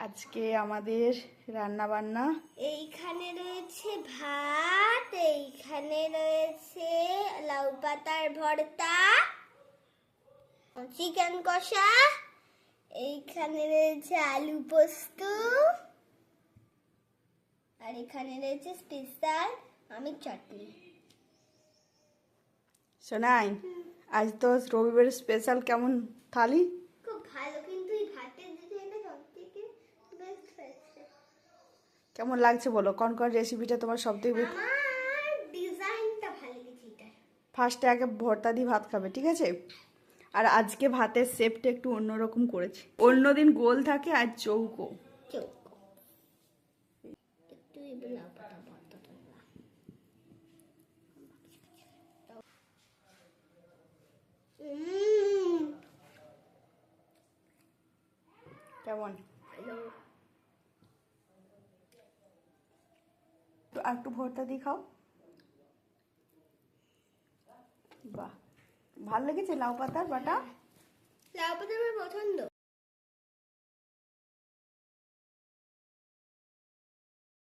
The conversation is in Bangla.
আজকে আমাদের রান্না বান্না এইখানে রয়েছে ভাত, এইখানে রয়েছে লাউ পাতার ভর্তা, চিকেন কষা, এইখানে রয়েছে আলু পোস্ত, আর এখানে রয়েছে স্পেশাল আমের চাটনি। শোনাই, আজ তো রবিবার স্পেশাল কেমন থালি? খুব ভালো, কিন্তু এই ভাতের ডিজাইনটা সব থেকে বেস্ট হয়েছে। কেমন লাগছে বলো, কোন কোন রেসিপিটা তোমার সব থেকে আমার ডিজাইনটা ভালো লেগেছে এটা। ফার্স্টে আগে ভর্তা দিয়ে ভাত খাবে, ঠিক আছে? আর আজকে ভাতের শেপটা একটু অন্যরকম করেছি। অন্যদিন গোল থাকে আর চৌকো। চৌকো। একটু এই লাউ পাতা ভর্তাটা না। কেমন? হ্যালো। আর একটু ভর্তা দিয়ে খাও। বাহ, ভাল লেগেছে লাউ পাতার বাটা? লাউ পাতা আমার পছন্দ।